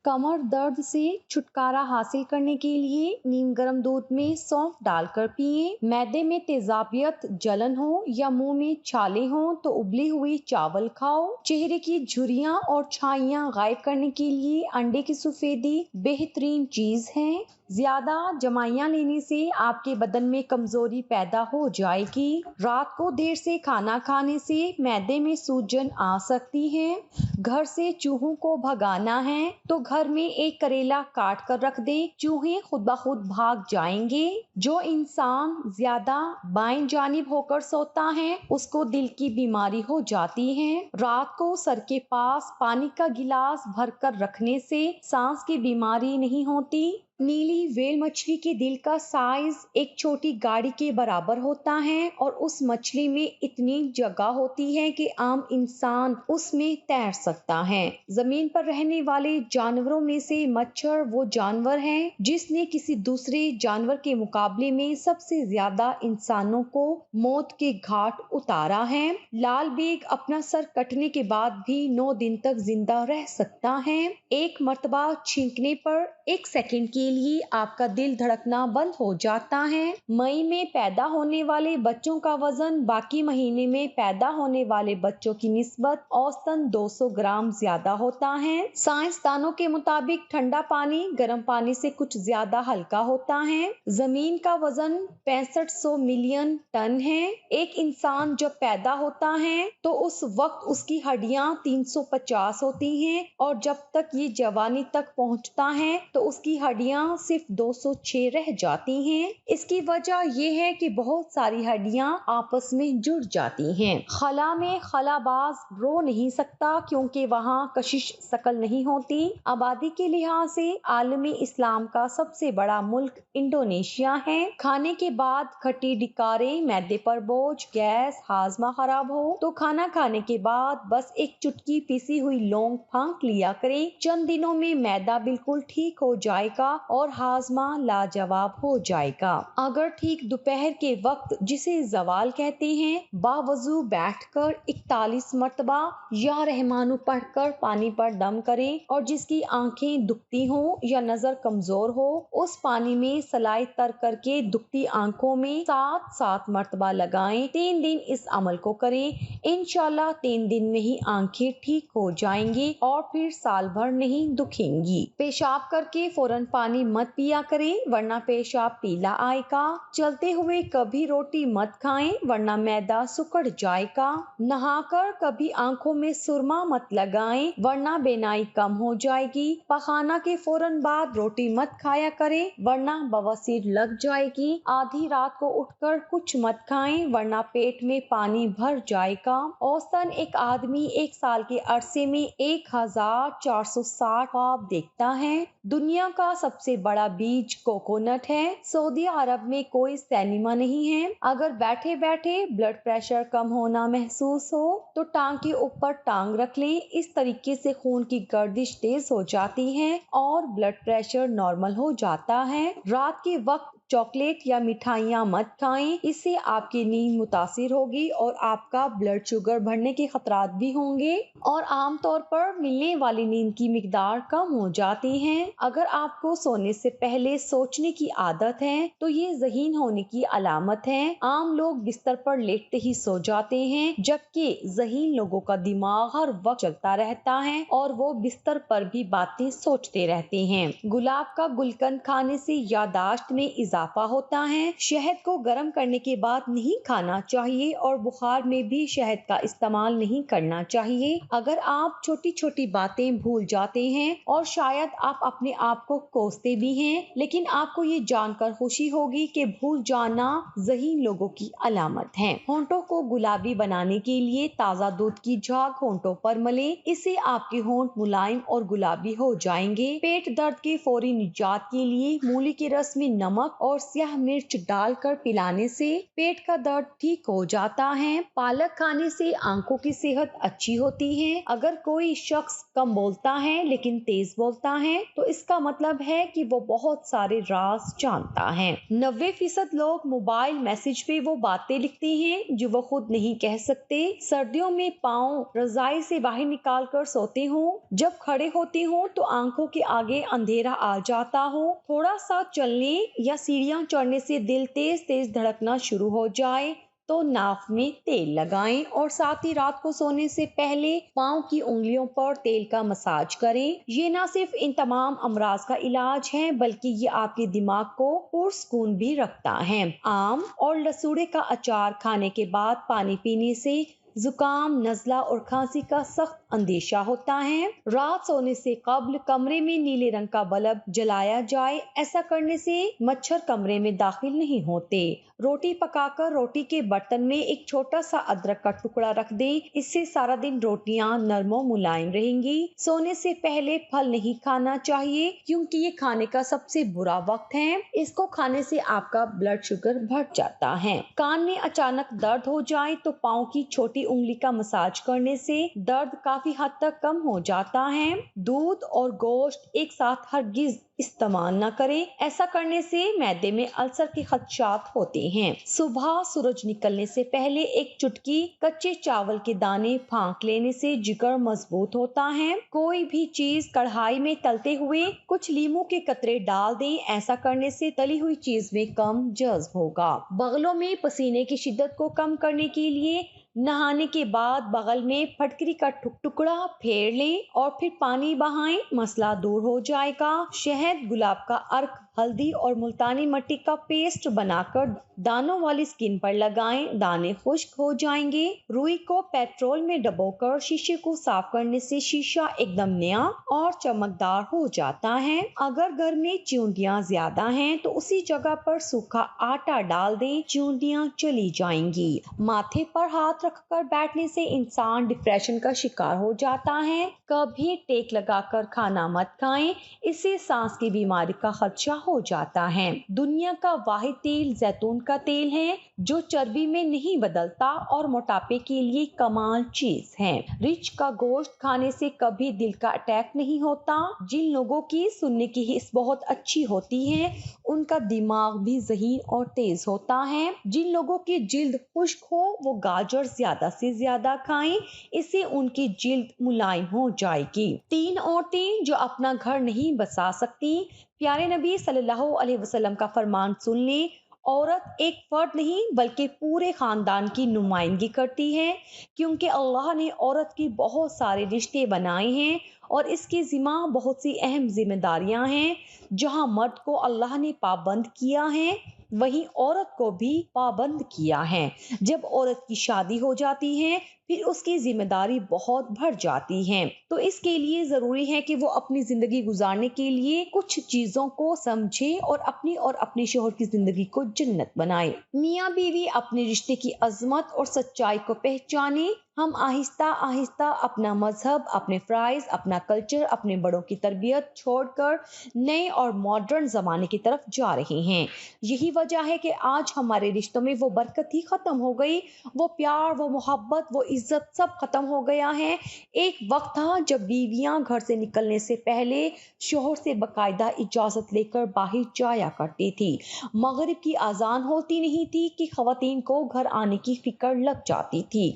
कमर दर्द से छुटकारा हासिल करने के लिए नीम गर्म दूध में सौंफ डालकर पिएं। मैदे में तेजाबियत, जलन हो या मुंह में छाले हो तो उबले हुए चावल खाओ। चेहरे की झुर्रियां और छाइयां गायब करने के लिए अंडे की सफेदी बेहतरीन चीज है। ज्यादा जमाइयां लेने से आपके बदन में कमजोरी पैदा हो जाएगी। रात को देर से खाना खाने से मैदे में सूजन आ सकती है। घर से चूहों को भगाना है तो घर में एक करेला काट कर रख दें, चूहे खुद ब खुद भाग जाएंगे। जो इंसान ज्यादा बाएं जानिब होकर सोता है उसको दिल की बीमारी हो जाती है। रात को सर के पास पानी का गिलास भरकर रखने से सांस की बीमारी नहीं होती। नीली व्हेल मछली के दिल का साइज एक छोटी गाड़ी के बराबर होता है और उस मछली में इतनी जगह होती है कि आम इंसान उसमें तैर सकता है। जमीन पर रहने वाले जानवरों में से मच्छर वो जानवर है जिसने किसी दूसरे जानवर के मुकाबले में सबसे ज्यादा इंसानों को मौत के घाट उतारा है। लाल बेग अपना सर कटने के बाद भी 9 दिन तक जिंदा रह सकता है। एक मर्तबा छींकने पर 1 सेकंड के लिए आपका दिल धड़कना बंद हो जाता है। मई में पैदा होने वाले बच्चों का वजन बाकी महीने में पैदा होने वाले बच्चों की निस्बत औसतन 200 ग्राम ज्यादा होता है। साइंसदानों के मुताबिक ठंडा पानी गर्म पानी से कुछ ज्यादा हल्का होता है। जमीन का वजन 6500 मिलियन टन है। एक इंसान जब पैदा होता है तो उस वक्त उसकी हड्डियां 350 होती हैं और जब तक ये जवानी तक पहुंचता है तो उसकी हड्डियां सिर्फ 206 रह जाती हैं। इसकी वजह यह है कि बहुत सारी हड्डियां आपस में जुड़ जाती हैं। खला में खलाबाज रो नहीं सकता क्योंकि वहाँ कशिश शकल नहीं होती। आबादी के लिहाज से आलमी इस्लाम का सबसे बड़ा मुल्क इंडोनेशिया है। खाने के बाद खट्टी डिकारे, मैदे पर बोझ, गैस, हाजमा खराब हो तो खाना खाने के बाद बस एक चुटकी पीसी हुई लौंग फांक लिया करें। चंद दिनों में मैदा बिल्कुल ठीक हो जाएगा और हाजमा लाजवाब हो जाएगा। अगर ठीक दोपहर के वक्त जिसे जवाल कहते हैं बावजू बैठकर 41 मर्तबा या रहमानु पढ़कर पानी पर दम करें और जिसकी आंखें दुखती हो या नजर कमजोर हो उस पानी में सलाई तर करके दुखती आंखों में 7 मर्तबा लगाएं। 3 दिन इस अमल को करें। इंशाल्लाह 3 दिन में ही आंखें ठीक हो जाएंगी और फिर साल भर नहीं दुखेंगी। पेशाब करके फौरन पानी मत पिया करें वरना पेशाब पीला आएगा। चलते हुए कभी रोटी मत खाएं वरना मैदा सुकड़ जाएगा। नहाकर कभी आंखों में सुरमा मत लगाएं वरना बेनाई कम हो जाएगी। पखाना के फौरन बाद रोटी मत खाया करें वरना बवासीर लग जाएगी। आधी रात को उठकर कुछ मत खाएं वरना पेट में पानी भर जाएगा। औसतन एक आदमी 1 साल के अरसे में 1460 ख्वाब देखता है। दुनिया का सबसे बड़ा बीज कोकोनट है। सऊदी अरब में कोई सिनेमा नहीं है। अगर बैठे बैठे ब्लड प्रेशर कम होना महसूस हो तो टांग के ऊपर टांग रख लें। इस तरीके से खून की गर्दिश तेज हो जाती है और ब्लड प्रेशर नॉर्मल हो जाता है। रात के वक्त चॉकलेट या मिठाइयाँ मत खाएं, इससे आपकी नींद मुतासिर होगी और आपका ब्लड शुगर बढ़ने के खतरात भी होंगे और आमतौर पर मिलने वाली नींद की मिकदार कम हो जाती है। अगर आपको सोने से पहले सोचने की आदत है तो ये ज़हीन होने की अलामत है। आम लोग बिस्तर पर लेटते ही सो जाते हैं जबकि ज़हीन लोगों का दिमाग हर वक्त चलता रहता है और वो बिस्तर पर भी बातें सोचते रहते हैं। गुलाब का गुलकंद खाने से यादाश्त में इजाफा होता है। शहद को गर्म करने के बाद नहीं खाना चाहिए और बुखार में भी शहद का इस्तेमाल नहीं करना चाहिए। अगर आप छोटी छोटी बातें भूल जाते हैं और शायद आप अपने आप को कोसते भी हैं लेकिन आपको ये जानकर खुशी होगी कि भूल जाना ज़हीन लोगों की अलामत है। होंठों को गुलाबी बनाने के लिए ताज़ा दूध की झाग होंठों पर मलें, इससे आपके होंठ मुलायम और गुलाबी हो जाएंगे। पेट दर्द के फौरी निजात के लिए मूली के रस में नमक اور سیاہ مرچ ڈال کر پلانے سے پیٹ کا درد ٹھیک ہو جاتا ہے۔ پالک کھانے سے آنکھوں کی صحت اچھی ہوتی ہے۔ اگر کوئی شخص کم بولتا ہے لیکن تیز بولتا ہے تو اس کا مطلب ہے کہ وہ بہت سارے راز جانتا ہے۔ 90% لوگ موبائل میسج پہ وہ باتیں لکھتے ہیں جو وہ خود نہیں کہہ سکتے۔ سردیوں میں پاؤں رضائی سے باہر نکال کر سوتے ہوں، جب کھڑے ہوتے ہوں تو آنکھوں کے آگے اندھیرا آ جاتا ہو، تھوڑا سا چلنے یا سیڑھیاں چڑھنے سے دل تیز تیز دھڑکنا شروع ہو جائے تو ناف میں تیل لگائیں اور ساتھ ہی رات کو سونے سے پہلے پاؤں کی انگلیوں پر تیل کا مساج کریں۔ یہ نہ صرف ان تمام امراض کا علاج ہے بلکہ یہ آپ کے دماغ کو پرسکون بھی رکھتا ہے۔ آم اور لسوڑے کا اچار کھانے کے بعد پانی پینے سے زکام، نزلہ اور کھانسی کا سخت اندیشہ ہوتا ہے۔ رات سونے سے قبل کمرے میں نیلے رنگ کا بلب جلایا جائے، ایسا کرنے سے مچھر کمرے میں داخل نہیں ہوتے۔ روٹی پکا کر روٹی کے برتن میں ایک چھوٹا سا ادرک کا ٹکڑا رکھ دیں، اس سے سارا دن روٹیاں نرم و ملائم رہیں گی۔ سونے سے پہلے پھل نہیں کھانا چاہیے کیونکہ یہ کھانے کا سب سے برا وقت ہے، اس کو کھانے سے آپ کا بلڈ شوگر بڑھ جاتا ہے۔ کان میں اچانک درد ہو جائے تو پاؤں کی چھوٹی انگلی کا مساج کرنے سے درد کافی حد تک کم ہو جاتا ہے۔ دودھ اور گوشت ایک ساتھ ہرگز استعمال نہ کریں، ایسا کرنے سے معدے میں السر کے خدشات ہوتے ہیں۔ صبح سورج نکلنے سے پہلے ایک چٹکی کچے چاول کے دانے پھانک لینے سے جگر مضبوط ہوتا ہے۔ کوئی بھی چیز کڑھائی میں تلتے ہوئے کچھ لیموں کے قطرے ڈال دیں، ایسا کرنے سے تلی ہوئی چیز میں کم جذب ہوگا۔ بغلوں میں پسینے کی شدت کو کم کرنے کے لیے نہانے کے بعد بغل میں پھٹکری کا ٹکڑا پھیر لیں اور پھر پانی بہائیں، مسئلہ دور ہو جائے گا۔ شہد، گلاب کا عرق، ہلدی اور ملتانی مٹی کا پیسٹ بنا کر دانوں والی اسکن پر لگائیں، دانے خشک ہو جائیں گے۔ روئی کو پیٹرول میں ڈبو کر شیشے کو صاف کرنے سے شیشہ ایک دم نیا اور چمکدار ہو جاتا ہے۔ اگر گھر میں چیونٹیاں زیادہ ہیں تو اسی جگہ پر سوکھا آٹا ڈال دیں، چیونٹیاں چلی جائیں گی۔ ماتھے پر ہاتھ رکھ کر بیٹھنے سے انسان ڈپریشن کا شکار ہو جاتا ہے۔ کبھی ٹیک لگا کر کھانا مت کھائیں، اس سے سانس کی بیماری کا خدشہ ہو جاتا ہے۔ دنیا کا واحد تیل زیتون کا تیل ہے جو چربی میں نہیں بدلتا اور موٹاپے کے لیے کمال چیز ہے۔ ریچھ کا گوشت کھانے سے کبھی دل کا اٹیک نہیں ہوتا۔ جن لوگوں کی سننے کی حس بہت اچھی ہوتی ہے ان کا دماغ بھی ذہین اور تیز ہوتا ہے۔ جن لوگوں کی جلد خشک ہو وہ گاجر زیادہ سے زیادہ کھائیں، اس سے ان کی جلد ملائم ہو جائے گی۔ 3 عورتیں جو اپنا گھر نہیں بسا سکتی، پیارے نبی صلی اللہ علیہ وسلم کا فرمان سن لیں، عورت ایک فرد نہیں بلکہ پورے خاندان کی نمائندگی کرتی ہے، کیونکہ اللہ نے عورت کی بہت سارے رشتے بنائے ہیں اور اس کے ذمہ بہت سی اہم ذمہ داریاں ہیں۔ جہاں مرد کو اللہ نے پابند کیا ہے وہیں عورت کو بھی پابند کیا ہے۔ جب عورت کی شادی ہو جاتی ہے پھر اس کی ذمہ داری بہت بڑھ جاتی ہے، تو اس کے لیے ضروری ہے کہ وہ اپنی زندگی گزارنے کے لیے کچھ چیزوں کو سمجھے اور اپنے شوہر کی زندگی کو جنت بنائے۔ میاں بیوی اپنے رشتے کی عظمت اور سچائی کو پہچانے۔ ہم آہستہ آہستہ اپنا مذہب، اپنے فرائض، اپنا کلچر، اپنے بڑوں کی تربیت چھوڑ کر نئے اور ماڈرن زمانے کی طرف جا رہے ہیں۔ یہی وجہ ہے کہ آج ہمارے رشتوں میں وہ برکت ہی ختم ہو گئی، وہ پیار، وہ محبت، وہ عزت سب ختم ہو گیا ہے۔ ایک وقت تھا جب بیویاں گھر سے نکلنے سے پہلے شوہر سے باقاعدہ اجازت لے کر باہر جایا کرتی تھی۔ مغرب کی اذان ہوتی نہیں تھی کہ خواتین کو گھر آنے کی فکر لگ جاتی تھی۔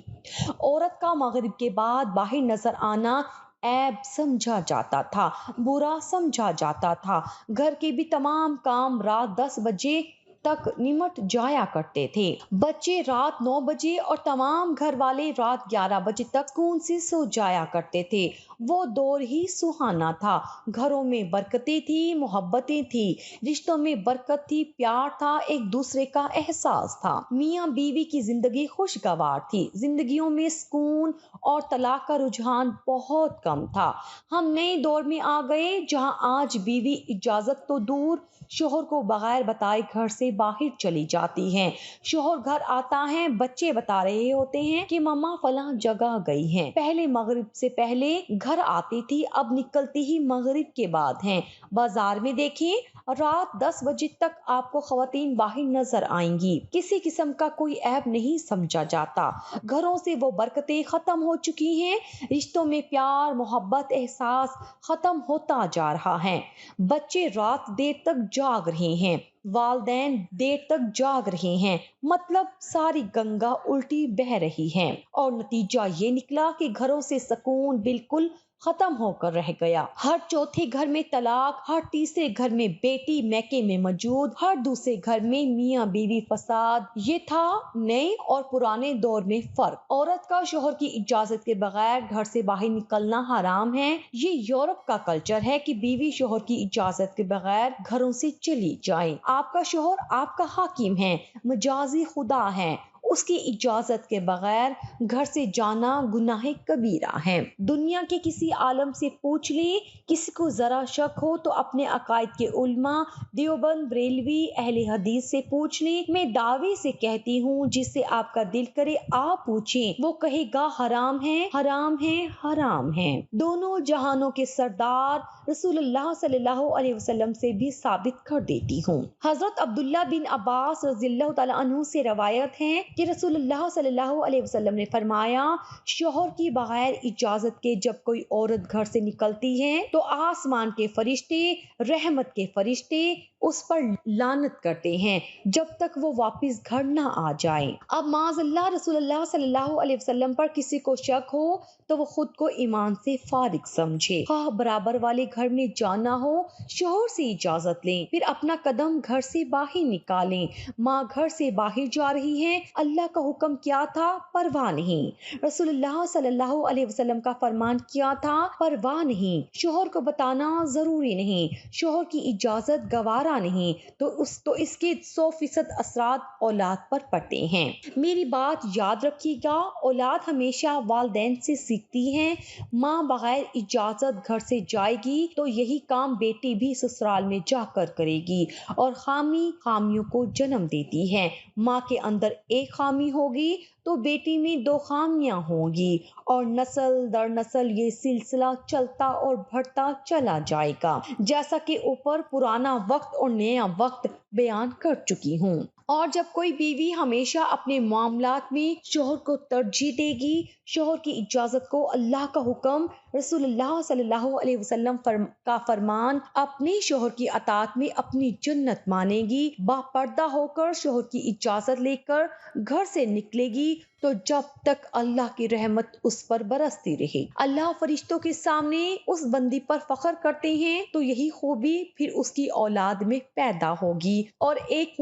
عورت کا مغرب کے بعد باہر نظر آنا عیب سمجھا جاتا تھا، برا سمجھا جاتا تھا۔ گھر کے بھی تمام کام رات 10 بجے تک نمٹ جایا کرتے تھے۔ بچے رات 9 بجے اور تمام گھر والے رات 11 بجے تک سکون سے سو جایا کرتے تھے۔ وہ دور ہی سہانا تھا۔ گھروں میں برکتیں تھی، محبتیں تھی، رشتوں میں برکت تھی، پیار تھا، ایک دوسرے کا احساس تھا۔ میاں بیوی کی زندگی خوشگوار تھی، زندگیوں میں سکون اور طلاق کا رجحان بہت کم تھا۔ ہم نئے دور میں آ گئے جہاں آج بیوی اجازت تو دور، شوہر کو بغیر بتائے گھر سے से बाहर चली जाती हैं। शोहर घर आता है, बच्चे बता रहे होते हैं कि मम्मा फलां जगह गई हैं, पहले मगरिब से पहले घर आती थी, अब निकलती ही मगरिब के बाद हैं। बाजार में देखें, रात 10 बजे तक आपको खवातीन बाहर नजर आएंगी। किसी किस्म का कोई ऐब नहीं समझा जाता। घरों से वो बरकतें खत्म हो चुकी हैं। रिश्तों में प्यार, मोहब्बत, एहसास खत्म होता जा रहा है। बच्चे रात देर तक जाग रहे हैं, वालदैन देर तक जाग रहे हैं, मतलब सारी गंगा उल्टी बह रही है। और नतीजा ये निकला कि घरों से सुकून बिल्कुल खत्म होकर रह गया। हर चौथे घर में तलाक, हर तीसरे घर में बेटी मैके में मौजूद, हर दूसरे घर में मियाँ बीवी फसाद। ये था नए और पुराने दौर में फर्क। औरत का शोहर की इजाजत के बगैर घर से बाहर निकलना हराम है। ये यूरोप का कल्चर है कि बीवी शोहर की इजाजत के बगैर घरों से चली जाए। आपका शोहर आपका हाकिम है, मजाजी खुदा है, उसकी इजाजत के बगैर घर से जाना गुनाह कबीरा है। दुनिया के किसी आलम से पूछ ले, किसी को जरा शक हो तो अपने अकायद के उल्मा, देवबंद, बरेलवी, अहले हदीस से पूछ ले। मैं दावे से कहती हूँ, जिससे आपका दिल करे आप पूछें, वो कहेगा हराम है, हराम है, हराम है। दोनों जहानों के सरदार रसूलुल्लाह सल्लल्लाहु अलैहि वसल्लम से भी साबित कर देती हूँ। हजरत अब्दुल्ला बिन अब्बास रज़ियल्लाहु ताला अन्हु से रवायत है कि रसूलुल्लाह सल्लल्लाहु अलैहि वसल्लम ने फरमाया, शोहर की बगैर इजाजत के जब कोई औरत घर से निकलती है तो आसमान के फरिश्ते, रहमत के फरिश्ते उस पर लानत करते हैं जब तक वो वापस घर ना आ जाए। अब माज़अल्लाह रसूलुल्लाह सल्लल्लाहु अलैहि वसल्लम पर किसी को शक हो तो वो खुद को ईमान से फारिग समझे। हाँ, बराबर वाले घर में जाना हो, शोहर से इजाजत लें, फिर अपना कदम घर से बाहर निकालें। माँ घर से बाहर जा रही है, अल्लाह का हुक्म क्या था, परवाह नहीं। रसूलुल्लाह सल्लल्लाहु अलैहि वसल्लम का फरमान क्या था, परवाह नहीं। शोहर को बताना जरूरी नहीं, शोहर की इजाजत गवारा नहीं, तो इसके 100% असरात औलाद पर पड़ते हैं। मेरी बात याद रखिएगा, औलाद हमेशा वालिदैन से सीखती है। माँ बगैर इजाजत घर से जाएगी तो यही काम बेटी भी ससुराल में जाकर करेगी और खामियों को जन्म देती है। माँ के अंदर एक खामी होगी तो बेटी में 2 खामियां होंगी और नस्ल दर नस्ल ये सिलसिला चलता और बढ़ता चला जाएगा, जैसा कि ऊपर पुराना वक्त और नया वक्त बयान कर चुकी हूँ। और जब कोई बीवी हमेशा अपने मामलात में शोहर को तरजीह देगी, शोहर की इजाजत को अल्लाह का हुक्म, रसूलुल्लाह सल्लल्लाहु अलैहि वसल्लम का फरमान अपने शोहर की अताअत में अपनी जन्नत मानेगी, बापर्दा होकर शोहर की इजाजत लेकर घर से निकलेगी तो जब तक अल्लाह की रहमत उस पर बरसती रहे। अल्लाह फरिश्तों के सामने उस बंदी पर फख्र करते हैं तो यही खूबी फिर उसकी औलाद में पैदा होगी और एक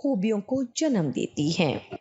खूबियों को जन्म देती है।